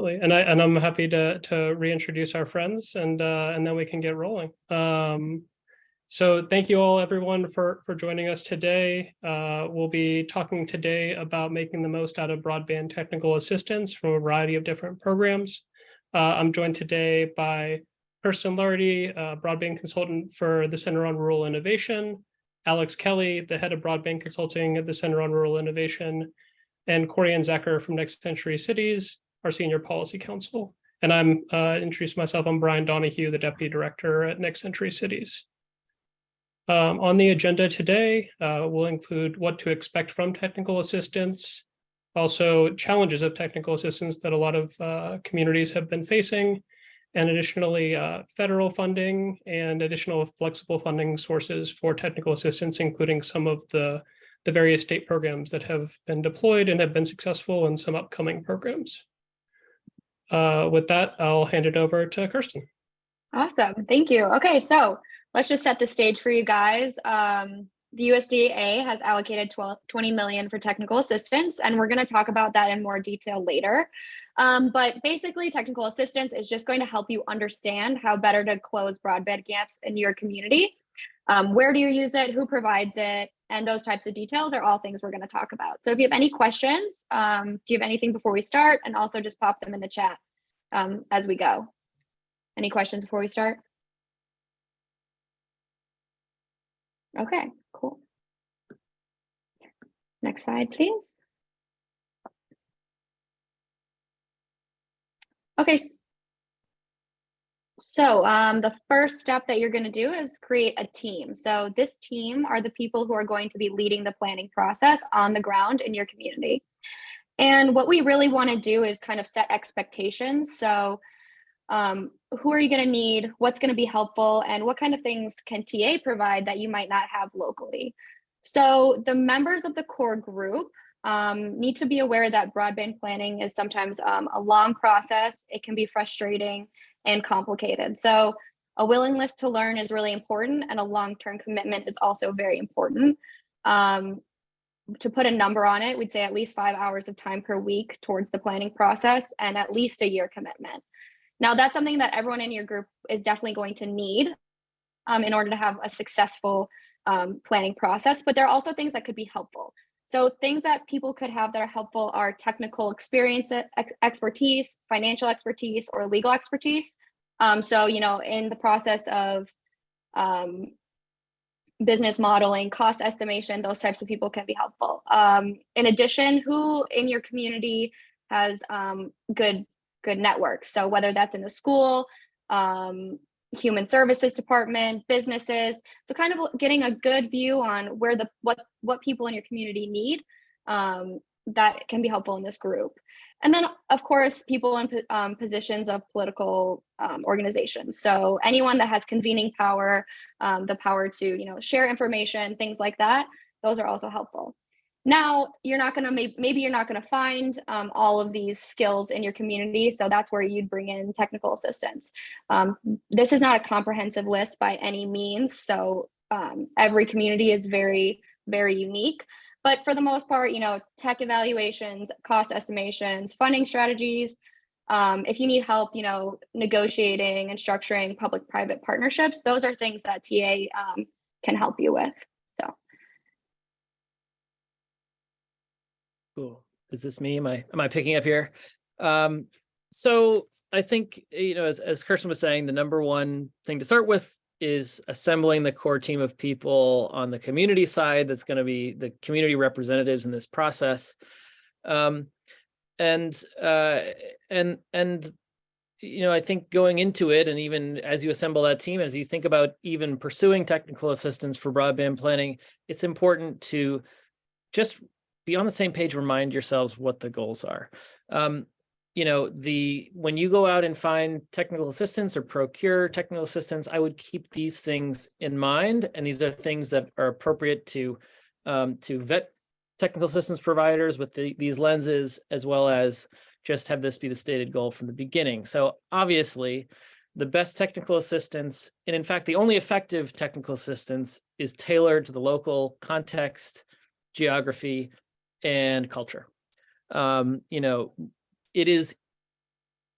absolutely. And I'm happy to reintroduce our friends, and then we can get rolling. So thank you all, everyone, for joining us today. We'll be talking today about making the most out of broadband technical assistance from a variety of different programs. I'm joined today by Kirsten Lardy, broadband consultant for the Center on Rural Innovation, Alex Kelly, the head of broadband consulting at the Center on Rural Innovation, and CORI and Zecker from Next Century Cities, our senior policy counsel. And I'm introduced myself. I'm Brian Donahue, the deputy director at Next Century Cities. On the agenda today, we'll include what to expect from technical assistance, also challenges of technical assistance that a lot of communities have been facing, and additionally, federal funding and additional flexible funding sources for technical assistance, including some of the various state programs that have been deployed and have been successful, and some upcoming programs. With that, I'll hand it over to Kirsten. Awesome, thank you. Okay, so let's just set the stage for you guys. The USDA has allocated $20 million for technical assistance, and we're going to talk about that in more detail later. But basically, technical assistance is just going to help you understand how better to close broadband gaps in your community. Where do you use it? Who provides it? And those types of details are all things we're going to talk about. So if you have any questions, do you have anything before we start? And also just pop them in the chat as we go. Any questions before we start? Okay, cool. Next slide, please. Okay, so the first step that you're going to do is create a team. So this team are the people who are going to be leading the planning process on the ground in your community. And what we really want to do is kind of set expectations. So who are you going to need? What's going to be helpful? And what kind of things can TA provide that you might not have locally? So the members of the core group need to be aware that broadband planning is sometimes a long process. It can be frustrating and complicated. So a willingness to learn is really important, and a long-term commitment is also very important. To put a number on it, we'd say at least 5 hours of time per week towards the planning process, and at least a year commitment. Now, that's something that everyone in your group is definitely going to need in order to have a successful planning process, but there are also things that could be helpful. So things that people could have that are helpful are technical experience, expertise, financial expertise, or legal expertise. So, you know, in the process of business modeling, cost estimation, those types of people can be helpful. In addition, who in your community has good networks? So whether that's in the school, human services department, businesses. So kind of getting a good view on where what people in your community need that can be helpful in this group. And then, of course, people in positions of political organizations. So anyone that has convening power, the power to, you know, share information, things like that, those are also helpful. Now, you're not going to, maybe you're not going to find all of these skills in your community. So that's where you'd bring in technical assistance. This is not a comprehensive list by any means. So every community is very, very unique. But for the most part, you know, tech evaluations, cost estimations, funding strategies. If you need help, you know, negotiating and structuring public-private partnerships, those are things that TA can help you with. So. Cool. Is this me? Am I picking up here? So I think, you know, as Kirsten was saying, the number one thing to start with is assembling the core team of people on the community side that's going to be the community representatives in this process. And you know, I think going into it, and even as you assemble that team, as you think about even pursuing technical assistance for broadband planning, it's important to just be on the same page, remind yourselves what the goals are. You know, when you go out and find technical assistance or procure technical assistance, I would keep these things in mind. And these are things that are appropriate to vet technical assistance providers with these lenses, as well as just have this be the stated goal from the beginning. So obviously, the best technical assistance, and in fact, the only effective technical assistance, is tailored to the local context, geography, and culture. You know, it is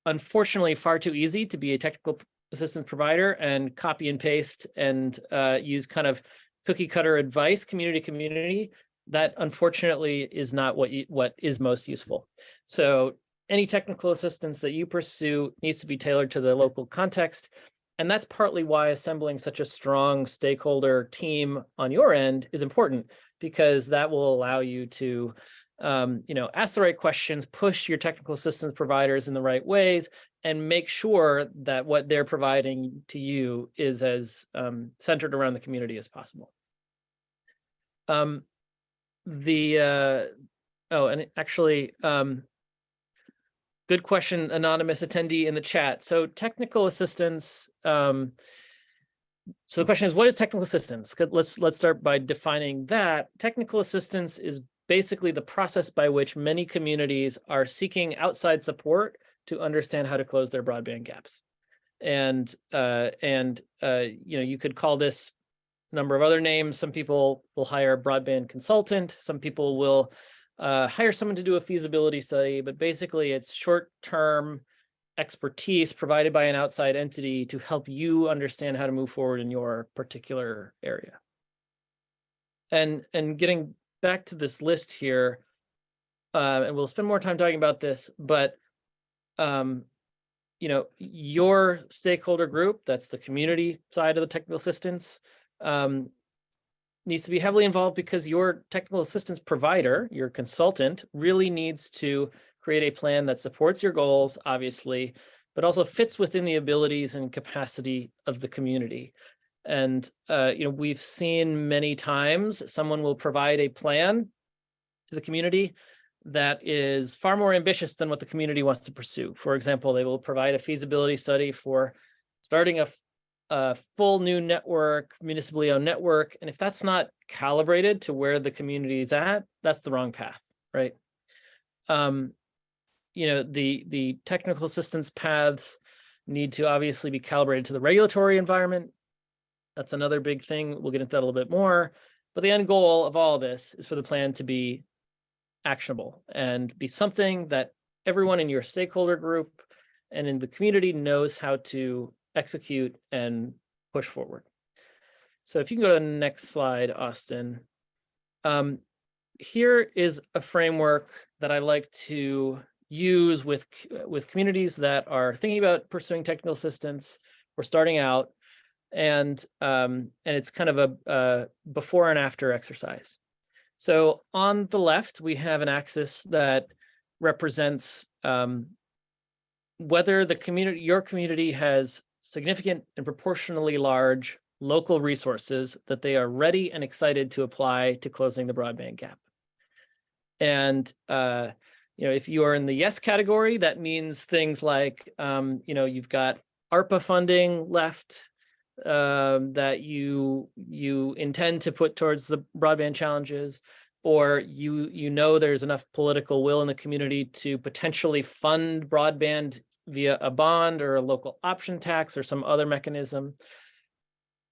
unfortunately far too easy to be a technical assistance provider and copy and paste and use kind of cookie cutter advice, community to community. That unfortunately is not what is most useful. So any technical assistance that you pursue needs to be tailored to the local context. And that's partly why assembling such a strong stakeholder team on your end is important, because that will allow you to ask the right questions, push your technical assistance providers in the right ways, and make sure that what they're providing to you is as centered around the community as possible. Good question, anonymous attendee in the chat. So technical assistance. So the question is, what is technical assistance? Let's start by defining that. Technical assistance is basically the process by which many communities are seeking outside support to understand how to close their broadband gaps. And you could call this a number of other names. Some people will hire a broadband consultant. Some people will hire someone to do a feasibility study, but basically it's short-term expertise provided by an outside entity to help you understand how to move forward in your particular area. And getting back to this list here, and we'll spend more time talking about this, but your stakeholder group, that's the community side of the technical assistance, needs to be heavily involved, because your technical assistance provider, your consultant, really needs to create a plan that supports your goals, obviously, but also fits within the abilities and capacity of the community. And we've seen many times someone will provide a plan to the community that is far more ambitious than what the community wants to pursue. For example, they will provide a feasibility study for starting a full new network, municipally owned network. And if that's not calibrated to where the community is at, that's the wrong path, right? The technical assistance paths need to obviously be calibrated to the regulatory environment. That's another big thing. We'll get into that a little bit more. But the end goal of all of this is for the plan to be actionable and be something that everyone in your stakeholder group and in the community knows how to execute and push forward. So if you can go to the next slide, Austin. Here is a framework that I like to use with communities that are thinking about pursuing technical assistance or starting out, and it's kind of a before and after exercise. So on the left, we have an axis that represents whether your community has significant and proportionally large local resources that they are ready and excited to apply to closing the broadband gap. And if you are in the yes category, that means things like you've got ARPA funding left that you intend to put towards the broadband challenges, or there's enough political will in the community to potentially fund broadband via a bond or a local option tax or some other mechanism.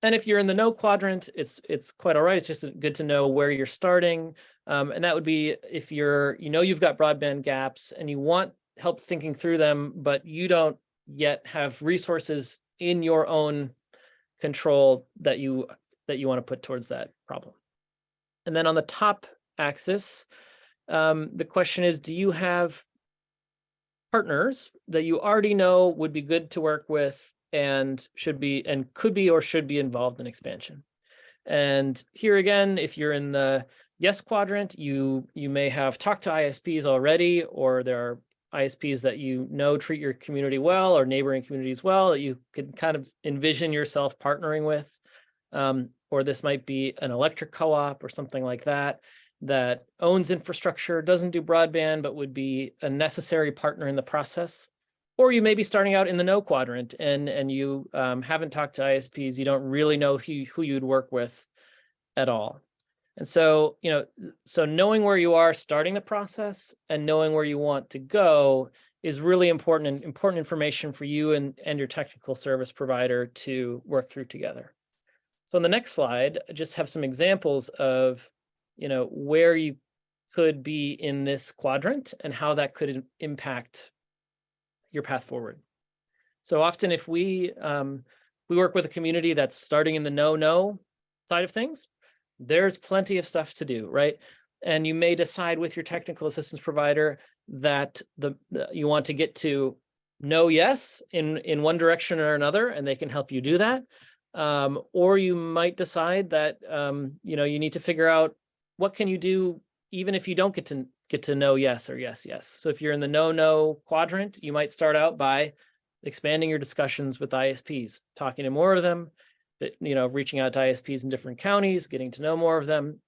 And if you're in the no quadrant, it's quite all right. It's just good to know where you're starting. And that would be if you've got broadband gaps and you want help thinking through them, but you don't yet have resources in your own control that you want to put towards that problem. And then on the top axis, the question is, do you have partners that you already know would be good to work with and could be or should be involved in expansion? And here again, if you're in the yes quadrant, you may have talked to ISPs already, or there are ISPs that treat your community well, or neighboring communities well, that you could kind of envision yourself partnering with. Or this might be an electric co-op or something like that owns infrastructure, doesn't do broadband, but would be a necessary partner in the process. Or you may be starting out in the no quadrant and you haven't talked to ISPs, you don't really know who you'd work with at all. And so, so knowing where you are starting the process and knowing where you want to go is really important, and important information for you and your technical service provider to work through together. So on the next slide, I just have some examples of, where you could be in this quadrant and how that could impact your path forward. So often if we work with a community that's starting in the no side of things, there's plenty of stuff to do, right? And you may decide with your technical assistance provider that you want to get to no yes in one direction or another, and they can help you do that. Or you might decide that you need to figure out what can you do even if you don't get to no yes or yes. So if you're in the no quadrant, you might start out by expanding your discussions with ISPs, talking to more of them, reaching out to ISPs in different counties, getting to know more of them.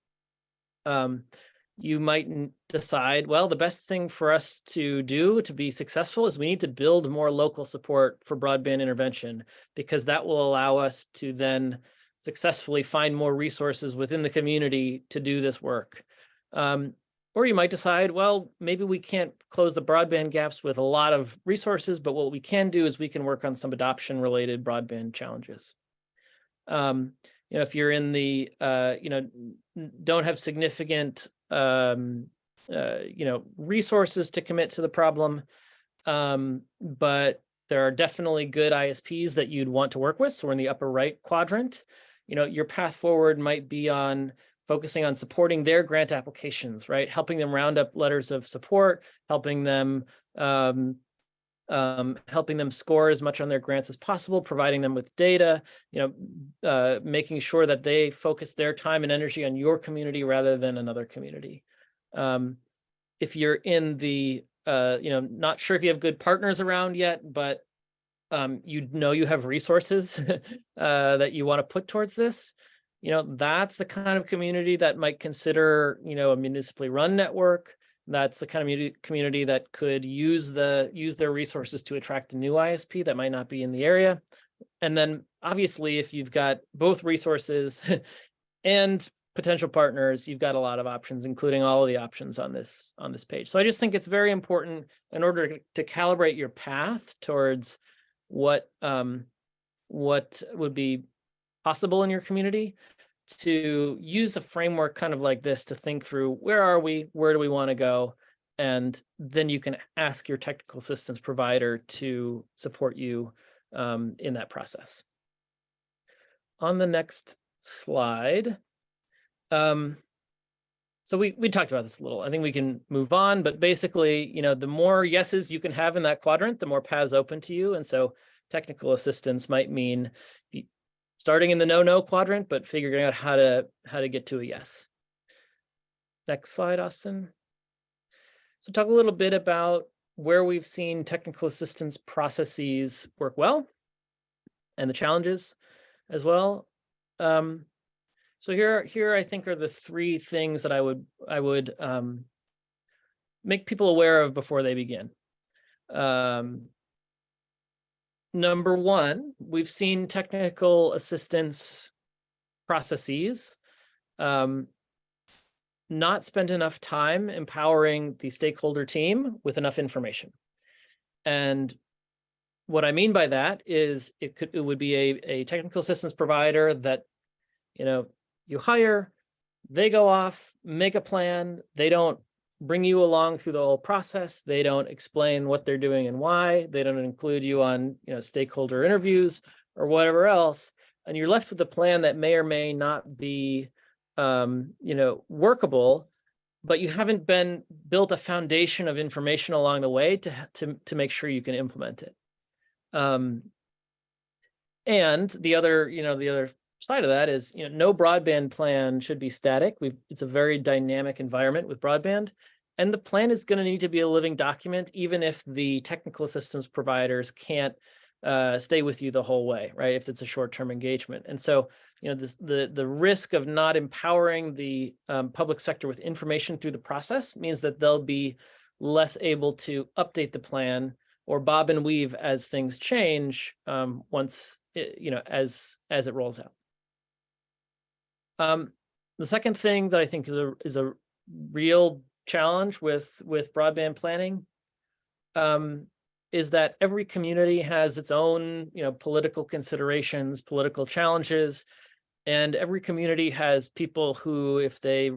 You might decide, well, the best thing for us to do to be successful is we need to build more local support for broadband intervention, because that will allow us to then successfully find more resources within the community to do this work. Or you might decide, well, maybe we can't close the broadband gaps with a lot of resources, but what we can do is we can work on some adoption-related broadband challenges. If you're in the, don't have significant, resources to commit to the problem, but there are definitely good ISPs that you'd want to work with. So we're in the upper right quadrant. Your path forward might be on focusing on supporting their grant applications, right? Helping them round up letters of support, helping them score as much on their grants as possible, providing them with data, making sure that they focus their time and energy on your community rather than another community. If you're in the, not sure if you have good partners around yet, but you have resources that you want to put towards this, that's the kind of community that might consider, a municipally run network. That's the kind of community that could use their resources to attract a new ISP that might not be in the area. And then obviously, if you've got both resources and potential partners, you've got a lot of options, including all of the options on this page. So I just think it's very important in order to calibrate your path towards what would be possible in your community, to use a framework kind of like this to think through, where are we, where do we want to go? And then you can ask your technical assistance provider to support you in that process. On the next slide. So we talked about this a little. I think we can move on, but basically, the more yeses you can have in that quadrant, the more paths open to you. And so technical assistance might mean starting in the no quadrant, but figuring out how to get to a yes. Next slide, Austin. So talk a little bit about where we've seen technical assistance processes work well and the challenges as well. So here I think are the three things that I would make people aware of before they begin. Number one, we've seen technical assistance processes not spend enough time empowering the stakeholder team with enough information. And what I mean by that is it would be a technical assistance provider that you hire, they go off, make a plan, they don't bring you along through the whole process. They don't explain what they're doing and why. They don't include you on, stakeholder interviews or whatever else. And you're left with a plan that may or may not be, workable, but you haven't built a foundation of information along the way to make sure you can implement it. And the other side of that is, no broadband plan should be static. It's a very dynamic environment with broadband, and the plan is going to need to be a living document, even if the technical assistance providers can't stay with you the whole way, right? If it's a short-term engagement. And so, the risk of not empowering the public sector with information through the process means that they'll be less able to update the plan or bob and weave as things change once as it rolls out. The second thing that I think is a real challenge with broadband planning is that every community has its own political considerations, political challenges, and every community has people who, if they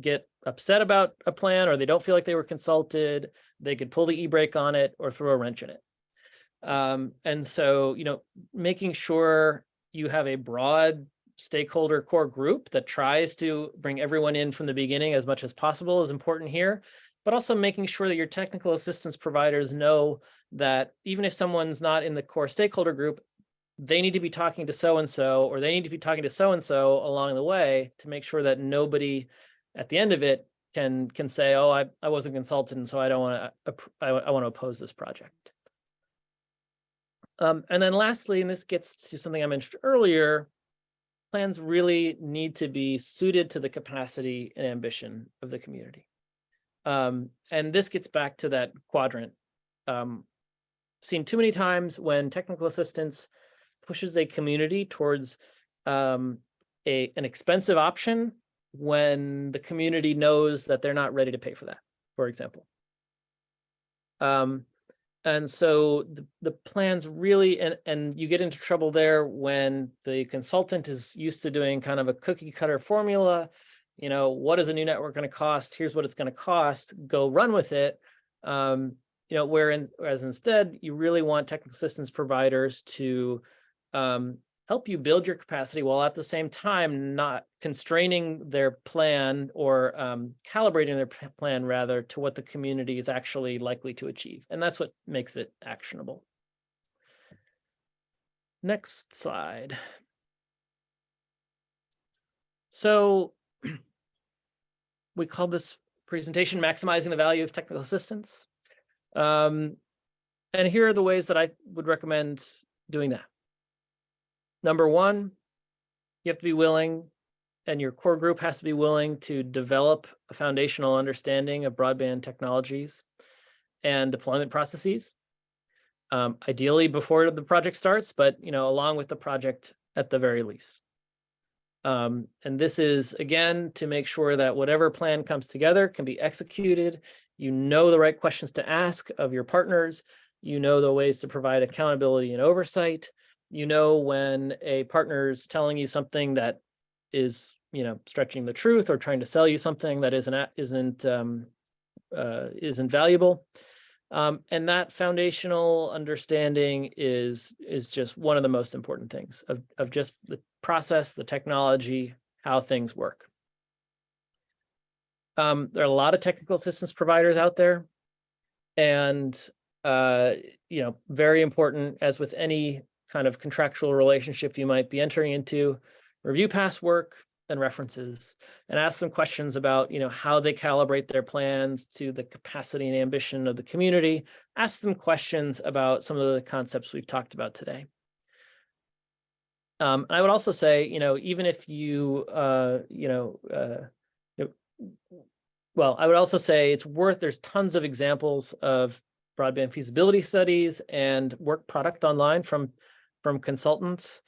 get upset about a plan or they don't feel like they were consulted, they could pull the e-brake on it or throw a wrench in it. And so, making sure you have a broad stakeholder core group that tries to bring everyone in from the beginning as much as possible is important here, but also making sure that your technical assistance providers know that even if someone's not in the core stakeholder group, they need to be talking to so-and-so, or they need to be talking to so-and-so along the way to make sure that nobody at the end of it can say, oh, I wasn't consulted, and so I don't want to, I want to oppose this project. And then lastly, and this gets to something I mentioned earlier, plans really need to be suited to the capacity and ambition of the community. And this gets back to that quadrant. Seen too many times when technical assistance pushes a community towards an expensive option when the community knows that they're not ready to pay for that, for example. And so the plans really, and you get into trouble there when the consultant is used to doing kind of a cookie cutter formula. What is a new network going to cost? Here's what it's going to cost. Go run with it. Whereas instead, you really want technical assistance providers to help you build your capacity while at the same time not constraining their plan or calibrating their plan rather to what the community is actually likely to achieve. And that's what makes it actionable. Next slide. So we call this presentation Maximizing the Value of Technical Assistance. And here are the ways that I would recommend doing that. Number one, you have to be willing, and your core group has to be willing to develop a foundational understanding of broadband technologies and deployment processes, ideally before the project starts, but along with the project at the very least. And this is, again, to make sure that whatever plan comes together can be executed. You know the right questions to ask of your partners. You know the ways to provide accountability and oversight. When a partner's telling you something that is, stretching the truth or trying to sell you something that isn't valuable. And that foundational understanding is just one of the most important things of just the process, the technology, how things work. There are a lot of technical assistance providers out there, and very important, as with any kind of contractual relationship you might be entering into, review past work and references, and ask them questions about how they calibrate their plans to the capacity and ambition of the community. Ask them questions about some of the concepts we've talked about today. I would also say, even if you, I would also say it's there's tons of examples of broadband feasibility studies and work product online from consultants.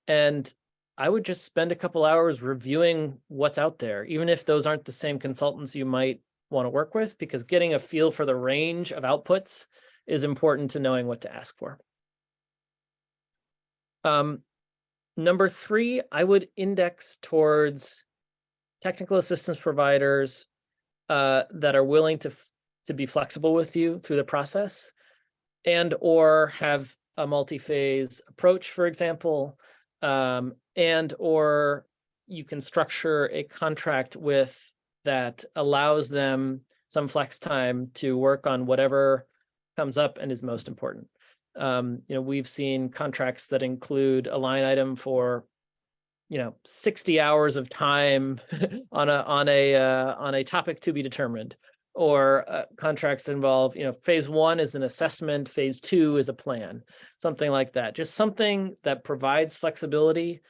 And I would just spend a couple hours reviewing what's out there, even if those aren't the same consultants you might want to work with, because getting a feel for the range of outputs is important to knowing what to ask for. Number three, I would index towards technical assistance providers that are willing to be flexible with you through the process, and or have a multi-phase approach, for example, and or you can structure a contract with that allows them some flex time to work on whatever comes up and is most important. We've seen contracts that include a line item for 60 hours of time on a topic to be determined, or contracts that involve, phase one is an assessment, phase two is a plan, something like that. Just something that provides flexibility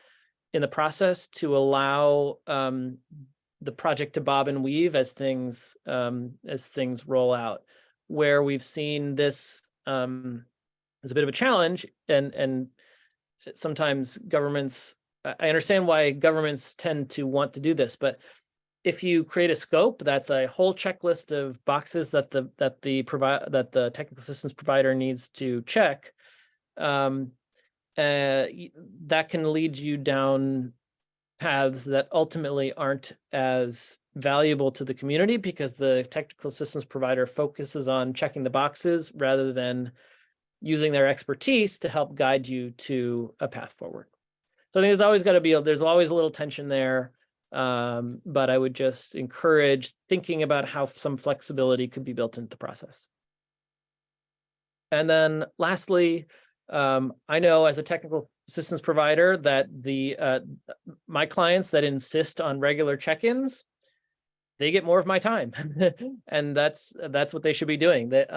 in the process to allow the project to bob and weave as things roll out. Where we've seen this as a bit of a challenge, and sometimes governments, I understand why governments tend to want to do this, but if you create a scope that's a whole checklist of boxes that the technical assistance provider needs to check, that can lead you down paths that ultimately aren't as valuable to the community because the technical assistance provider focuses on checking the boxes rather than using their expertise to help guide you to a path forward. So I think there's always a little tension there, but I would just encourage thinking about how some flexibility could be built into the process. And then lastly, I know as a technical assistance provider that my clients that insist on regular check-ins, they get more of my time, and that's what they should be doing. That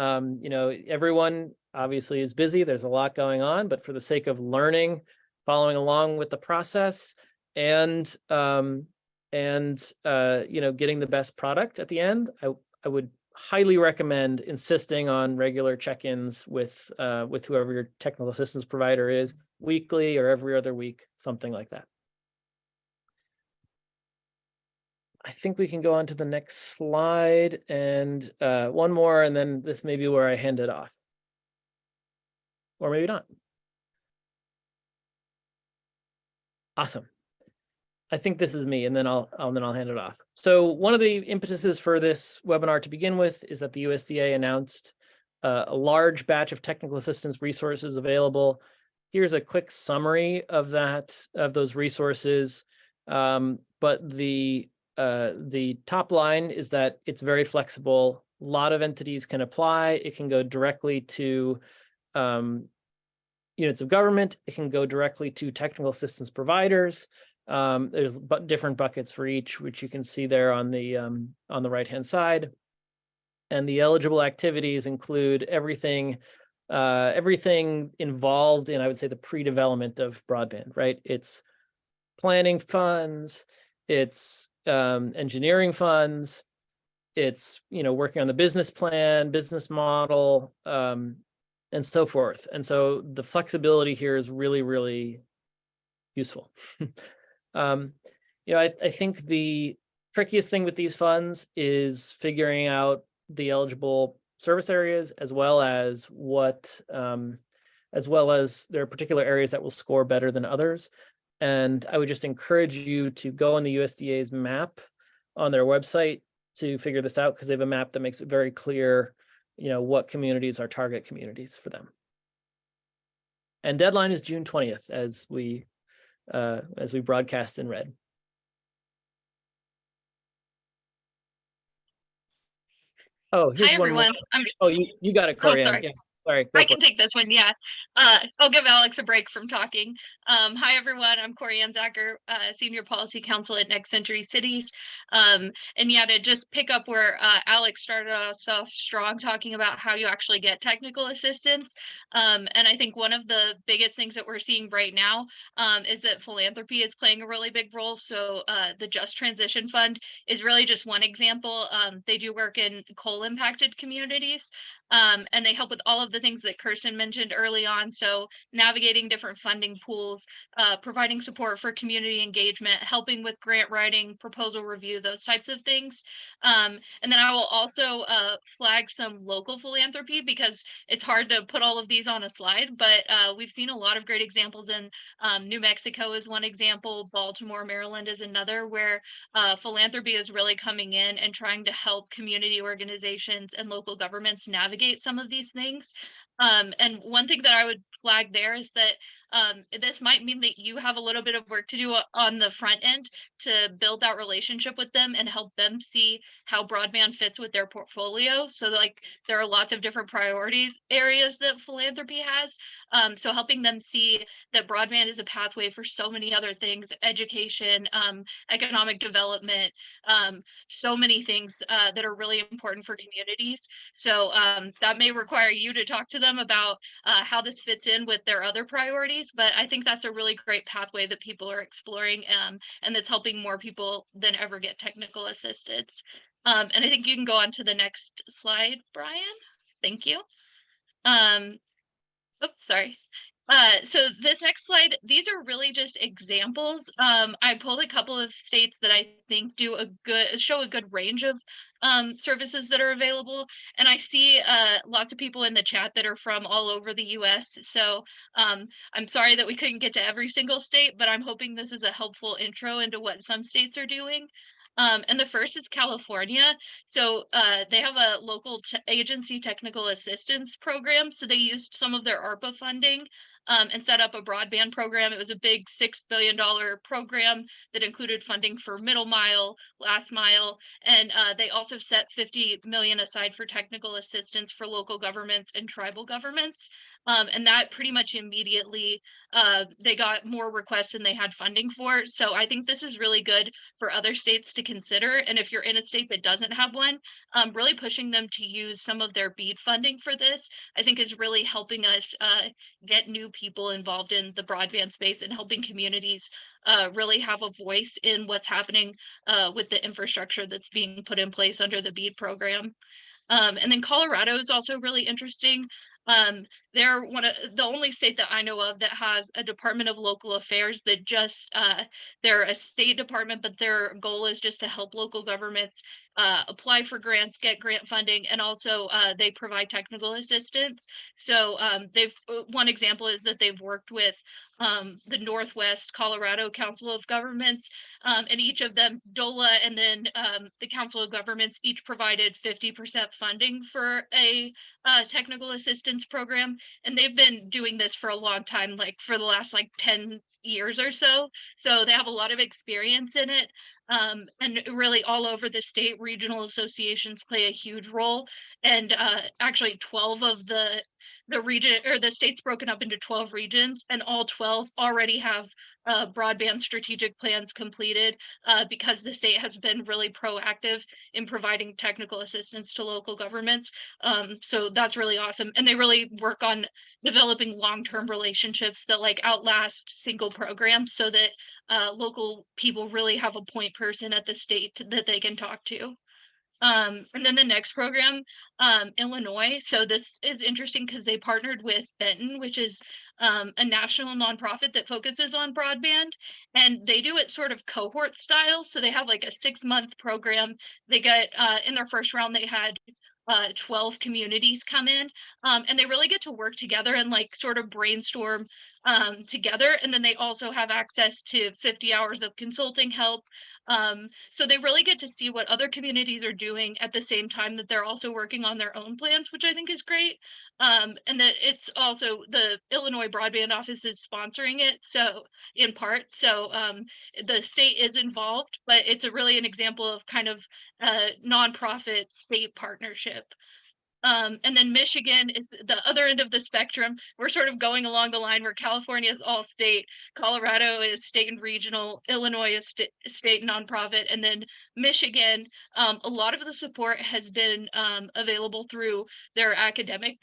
everyone obviously is busy. There's a lot going on, but for the sake of learning, following along with the process, and getting the best product at the end, I would highly recommend insisting on regular check-ins with whoever your technical assistance provider is, weekly or every other week, something like that. I think we can go on to the next slide and one more, and then this may be where I hand it off. Or maybe not. Awesome. I think this is me, and then I'll hand it off. So one of the impetuses for this webinar to begin with is that the USDA announced a large batch of technical assistance resources available. Here's a quick summary of those resources. But the top line is that it's very flexible. A lot of entities can apply. It can go directly to units of government. It can go directly to technical assistance providers. There's different buckets for each, which you can see there on the right-hand side. And the eligible activities include everything involved in, I would say, the pre-development of broadband, right? It's planning funds, it's engineering funds, it's working on the business plan, business model, and so forth. And so the flexibility here is really, really useful. I think the trickiest thing with these funds is figuring out the eligible service areas, as well as there are particular areas that will score better than others. And I would just encourage you to go on the USDA's map on their website to figure this out, because they have a map that makes it very clear, what communities are target communities for them. And deadline is June 20th, as we broadcast in red. Oh, here's Hi, one more. everyone. You got it, Cori. Oh, sorry. Yeah, sorry. I can take this one. Yeah. I'll give Alex a break from talking. Hi, everyone. I'm Cori Anzacker, Senior Policy Counsel at Next Century Cities. And yeah, to just pick up where Alex started us off strong, talking about how you actually get technical assistance. And I think one of the biggest things that we're seeing right now is that philanthropy is playing a really big role. So the Just Transition Fund is really just one example. They do work in coal-impacted communities. And they help with all of the things that Kirsten mentioned early on. So navigating different funding pools, providing support for community engagement, helping with grant writing, proposal review, those types of things. And then I will also flag some local philanthropy, because it's hard to put all of these on a slide, but we've seen a lot of great examples in New Mexico is one example, Baltimore, Maryland is another, where philanthropy is really coming in and trying to help community organizations and local governments navigate some of these things. And one thing that I would flag there is that this might mean that you have a little bit of work to do on the front end to build that relationship with them and help them see how broadband fits with their portfolio. So like there are lots of different priorities areas that philanthropy has. So helping them see that broadband is a pathway for so many other things, education, economic development, so many things that are really important for communities. So that may require you to talk to them about how this fits in with their other priorities, but I think that's a really great pathway that people are exploring, and that's helping more people than ever get technical assistance. And I think you can go on to the next slide, Brian. Thank you. Oops, sorry. So this next slide, these are really just examples. I pulled a couple of states that I think show a good range of services that are available. And I see lots of people in the chat that are from all over the US. So I'm sorry that we couldn't get to every single state, but I'm hoping this is a helpful intro into what some states are doing. And the first is California. So they have a local agency technical assistance program. So they used some of their ARPA funding and set up a broadband program. It was a big $6 billion program that included funding for middle mile, last mile, and they also set 50 million aside for technical assistance for local governments and tribal governments. And that pretty much immediately they got more requests than they had funding for. So I think this is really good for other states to consider. And if you're in a state that doesn't have one, really pushing them to use some of their BEAD funding for this, I think is really helping us get new people involved in the broadband space and helping communities really have a voice in what's happening with the infrastructure that's being put in place under the BEAD program. And then Colorado is also really interesting. They're the only state that I know of that has a Department of Local Affairs that just, they're a state department, but their goal is just to help local governments apply for grants, get grant funding, and also they provide technical assistance. So one example is that they've worked with the Northwest Colorado Council of Governments, and each of them, DOLA and then the Council of Governments, each provided 50% funding for a technical assistance program. And they've been doing this for a long time, like for the last 10 years or so. So they have a lot of experience in it. And really all over the state, regional associations play a huge role. And actually 12 of the region, or the state's broken up into 12 regions, and all 12 already have broadband strategic plans completed because the state has been really proactive in providing technical assistance to local governments. So that's really awesome. And they really work on developing long-term relationships that outlast single programs, so that local people really have a point person at the state that they can talk to. And then the next program, Illinois. So this is interesting because they partnered with Benton, which is a national nonprofit that focuses on broadband, and they do it sort of cohort style. So they have a 6-month program. They got in their first round, they had 12 communities come in, and they really get to work together and sort of brainstorm together. And then they also have access to 50 hours of consulting help. So they really get to see what other communities are doing at the same time that they're also working on their own plans, which I think is great. And that it's also the Illinois Broadband Office is sponsoring it, so in part. So the state is involved, but it's really an example of kind of a nonprofit state partnership. And then Michigan is the other end of the spectrum. We're sort of going along the line where California is all state, Colorado is state and regional, Illinois is state nonprofit, and then Michigan, a lot of the support has been available through their academic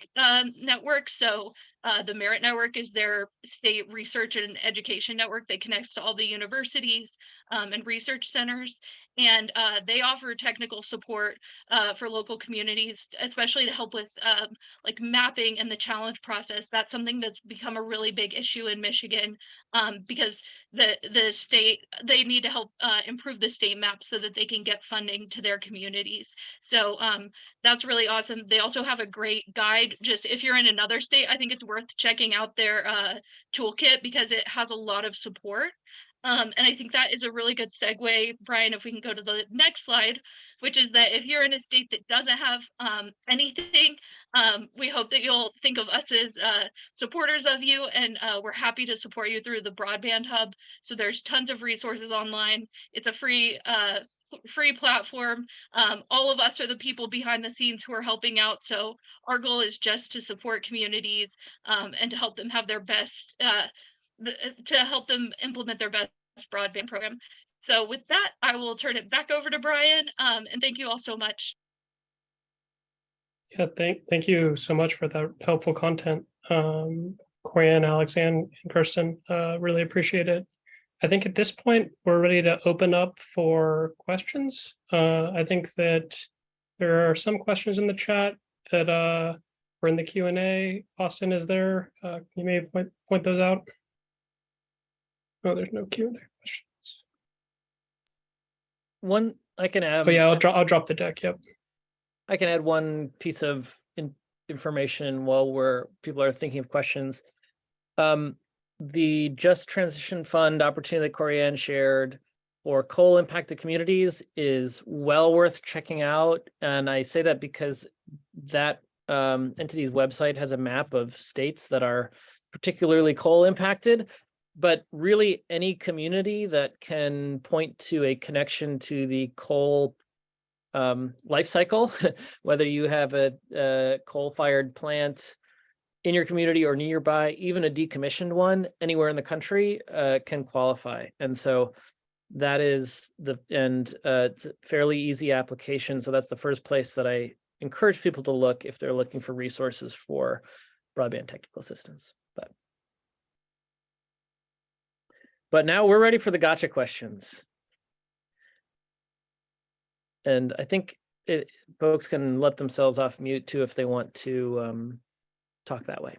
network. So the Merit Network is their state research and education network that connects to all the universities and research centers. And they offer technical support for local communities, especially to help with mapping and the challenge process. That's something that's become a really big issue in Michigan because the state, they need to help improve the state map so that they can get funding to their communities. So that's really awesome. They also have a great guide. Just if you're in another state, I think it's worth checking out their toolkit because it has a lot of support. And I think that is a really good segue, Brian, if we can go to the next slide, which is that if you're in a state that doesn't have anything, we hope that you'll think of us as supporters of you, and we're happy to support you through the Broadband Hub. So there's tons of resources online. It's a free platform. All of us are the people behind the scenes who are helping out. So our goal is just to support communities and to help them have their best to help them implement their best broadband program. So with that, I will turn it back over to Brian, and thank you all so much. Yeah, thank you so much for that helpful content. Corianne, Alex, and Kirsten, really appreciate it. I think at this point, we're ready to open up for questions. I think that there are some questions in the chat that were in the Q&A. Austin is there. You may point those out. Oh, there's no Q&A questions. One I can add. Oh yeah, I'll drop the deck. Yep. I can add one piece of information while people are thinking of questions. The Just Transition Fund opportunity that Corianne shared for coal impacted communities is well worth checking out. And I say that because that entity's website has a map of states that are particularly coal impacted, but really any community that can point to a connection to the coal life cycle, whether you have a coal-fired plant in your community or nearby, even a decommissioned one anywhere in the country can qualify. And so that is it's a fairly easy application. So that's the first place that I encourage people to look if they're looking for resources for broadband technical assistance. But now we're ready for the gotcha questions. And I think folks can let themselves off mute too if they want to talk that way.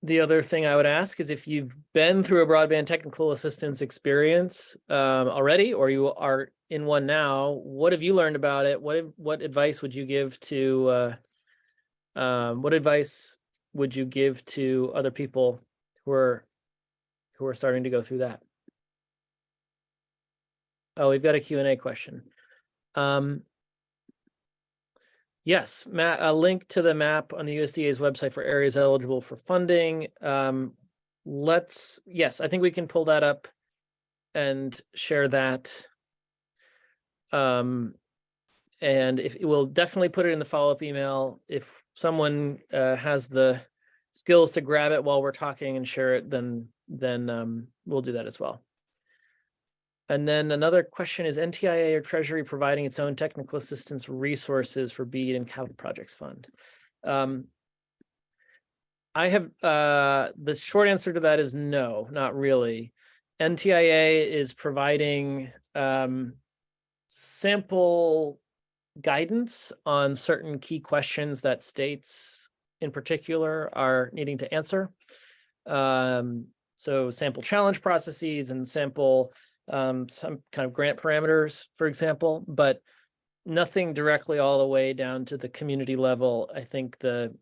The other thing I would ask is if you've been through a broadband technical assistance experience already, or you are in one now, what have you learned about it? What advice would you give to other people who are starting to go through that? Oh, we've got a Q&A question. Yes, a link to the map on the USDA's website for areas eligible for funding. Yes, I think we can pull that up and share that. And we'll definitely put it in the follow-up email. If someone has the skills to grab it while we're talking and share it, then we'll do that as well. And then another question is NTIA or Treasury providing its own technical assistance resources for BEAD and capital projects fund? I have the short answer to that is no, not really. NTIA is providing sample guidance on certain key questions that states in particular are needing to answer. So sample challenge processes and sample some kind of grant parameters, for example, but nothing directly all the way down to the community level. I think the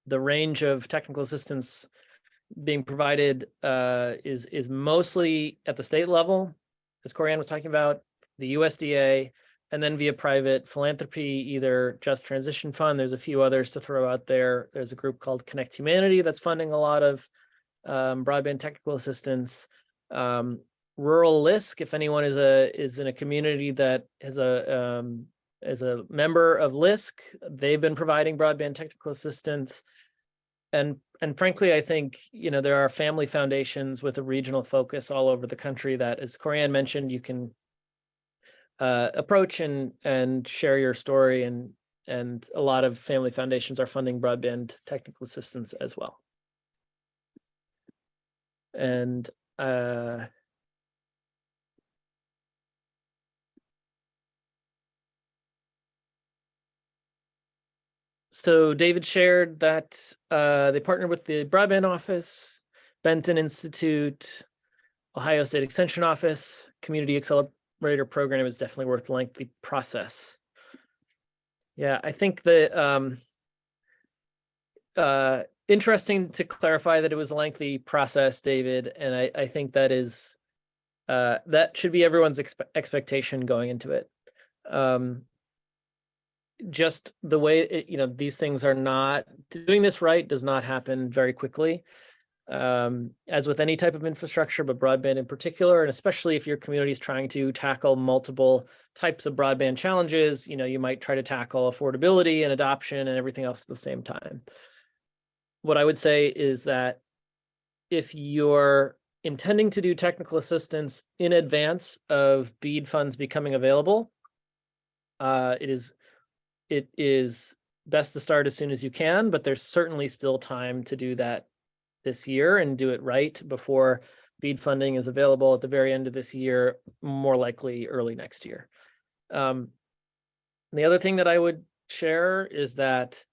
range of technical assistance being provided is mostly at the state level, as Corianne was talking about, the USDA, and then via private philanthropy, either Just Transition Fund. There's a few others to throw out there. There's a group called Connect Humanity that's funding a lot of broadband technical assistance. Rural LISC, if anyone is in a community that has as a member of LISC, they've been providing broadband technical assistance. And frankly, I think, there are family foundations with a regional focus all over the country that, as Corianne mentioned, you can approach and share your story, and a lot of family foundations are funding broadband technical assistance as well. And so David shared that they partnered with the Broadband Office, Benton Institute, Ohio State Extension Office. Community Accelerator Program is definitely worth the lengthy process. Yeah, I think the interesting to clarify that it was a lengthy process, David, and I think that is that should be everyone's expectation going into it. Just the way these things are not doing this right does not happen very quickly, as with any type of infrastructure, but broadband in particular, and especially if your community is trying to tackle multiple types of broadband challenges. You might try to tackle affordability and adoption and everything else at the same time. What I would say is that if you're intending to do technical assistance in advance of BEAD funds becoming available, it is best to start as soon as you can, but there's certainly still time to do that this year and do it right before BEAD funding is available at the very end of this year, more likely early next year. The other thing that I would share is that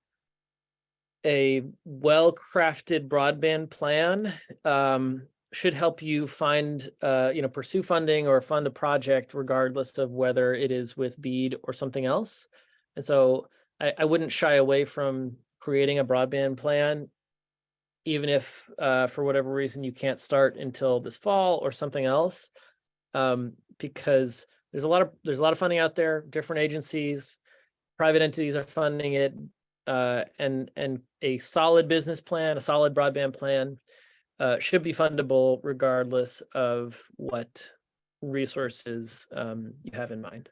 a well-crafted broadband plan should help you find, pursue funding or fund a project, regardless of whether it is with BEAD or something else. And so I wouldn't shy away from creating a broadband plan even if for whatever reason you can't start until this fall or something else, because there's a lot of funding out there. Different agencies, private entities are funding it, and a solid business plan, a solid broadband plan, should be fundable regardless of what resources you have in mind.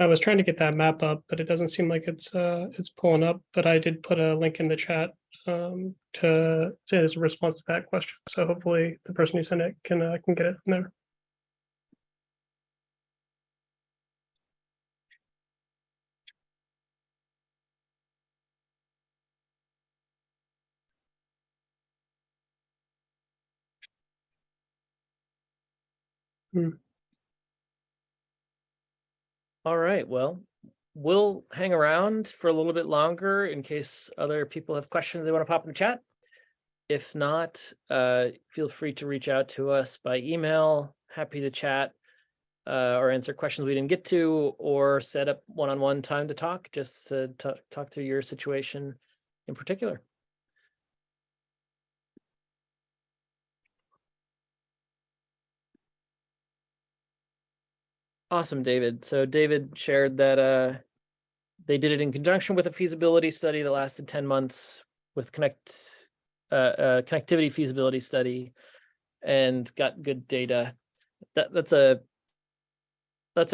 I was trying to get that map up, but it doesn't seem like it's pulling up. But I did put a link in the chat to as a response to that question. So hopefully the person who sent it can get it from there. All right, well, we'll hang around for a little bit longer in case other people have questions they want to pop in the chat. If not, feel free to reach out to us by email. Happy to chat or answer questions we didn't get to, or set up one-on-one time to talk, just to talk through your situation in particular. Awesome, David. So David shared that they did it in conjunction with a feasibility study that lasted 10 months with connectivity feasibility study, and got good data. That's a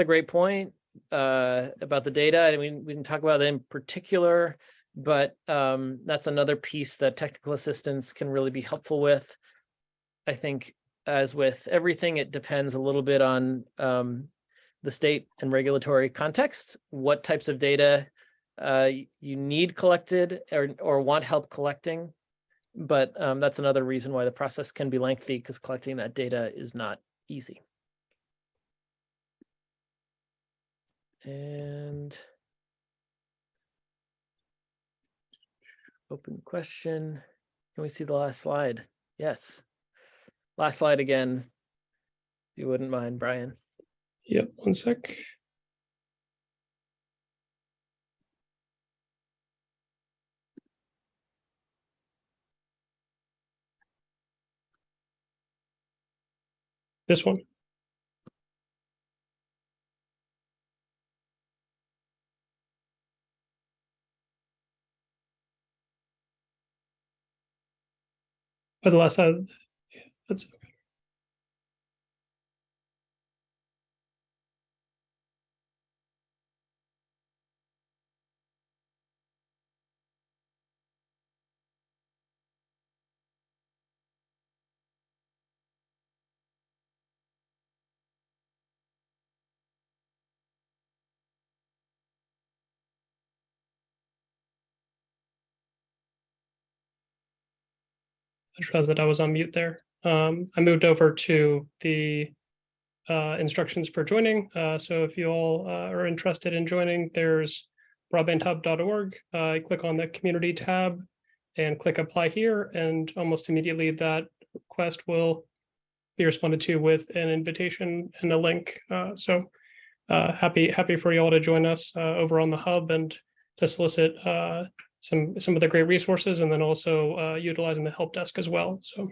great point about the data. I mean, we can talk about it in particular, but that's another piece that technical assistance can really be helpful with. I think, as with everything, it depends a little bit on the state and regulatory context, what types of data you need collected or want help collecting. But that's another reason why the process can be lengthy, because collecting that data is not easy. And open question. Can we see the last slide? Yes. Last slide again, if you wouldn't mind, Brian. Yep, one sec. This one. But the last side, that's okay. I just realized that I was on mute there. I moved over to the instructions for joining. So if you all are interested in joining, there's broadbandhub.org. Click on the community tab and click apply here, and almost immediately that request will be responded to with an invitation and a link. So happy for you all to join us over on the hub and to solicit some of the great resources, and then also utilizing the help desk as well. So.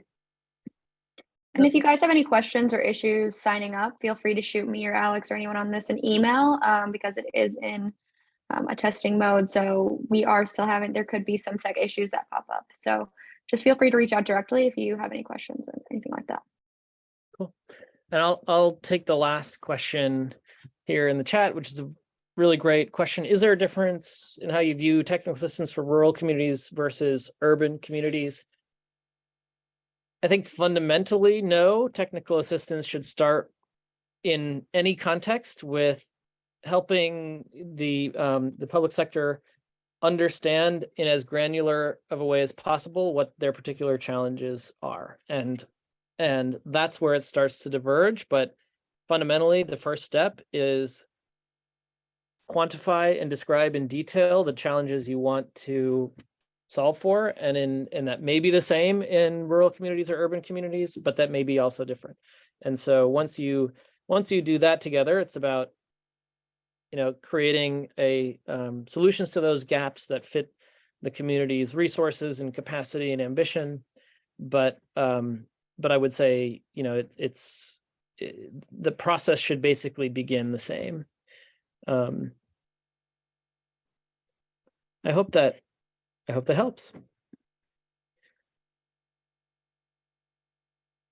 And if you guys have any questions or issues signing up, feel free to shoot me or Alex or anyone on this an email, because it is in a testing mode. So we are still having, there could be some sec issues that pop up. So just feel free to reach out directly if you have any questions or anything like that. Cool. And I'll take the last question here in the chat, which is a really great question. Is there a difference in how you view technical assistance for rural communities versus urban communities? I think fundamentally, no. Technical assistance should start in any context with helping the public sector understand in as granular of a way as possible what their particular challenges are. And that's where it starts to diverge. But fundamentally, the first step is quantify and describe in detail the challenges you want to solve for, and that may be the same in rural communities or urban communities, but that may be also different. And so once you do that together, it's about, you know, creating a solutions to those gaps that fit the community's resources and capacity and ambition. But I would say, you know, the process should basically begin the same. I hope that helps.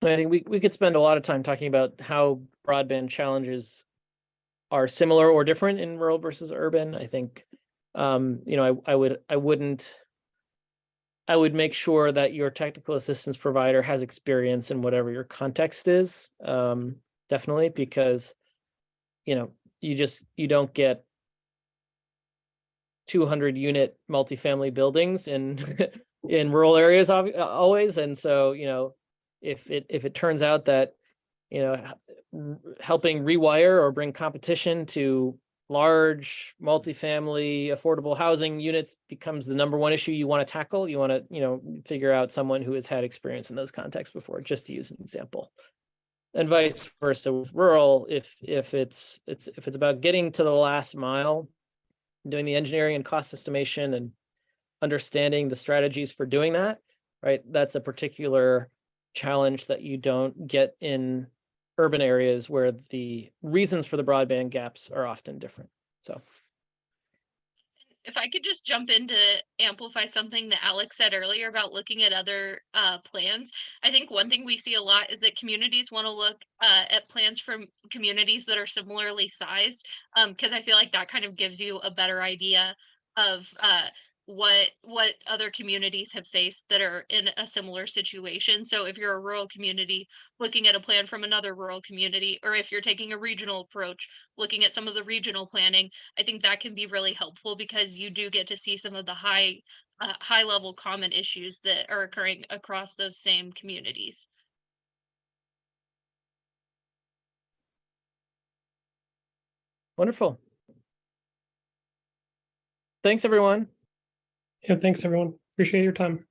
I think we could spend a lot of time talking about how broadband challenges are similar or different in rural versus urban. I think, you know, I would make sure that your technical assistance provider has experience in whatever your context is. Definitely, because, you know, you don't get 200 unit multifamily buildings in in rural areas always. And so, you know, if it turns out that, you know, helping rewire or bring competition to large multifamily affordable housing units becomes the number one issue you want to tackle, you want to, you know, figure out someone who has had experience in those contexts before, just to use an example. And vice versa with rural, if it's about getting to the last mile, doing the engineering and cost estimation and understanding the strategies for doing that, right? That's a particular challenge that you don't get in urban areas where the reasons for the broadband gaps are often different. So if I could just jump in to amplify something that Alex said earlier about looking at other plans. I think one thing we see a lot is that communities want to look at plans from communities that are similarly sized, because I feel like that kind of gives you a better idea of what other communities have faced that are in a similar situation. So if you're a rural community looking at a plan from another rural community, or if you're taking a regional approach, looking at some of the regional planning, I think that can be really helpful because you do get to see some of the high level common issues that are occurring across those same communities. wonderful. Thanks, everyone. Yeah, thanks everyone. Appreciate your time.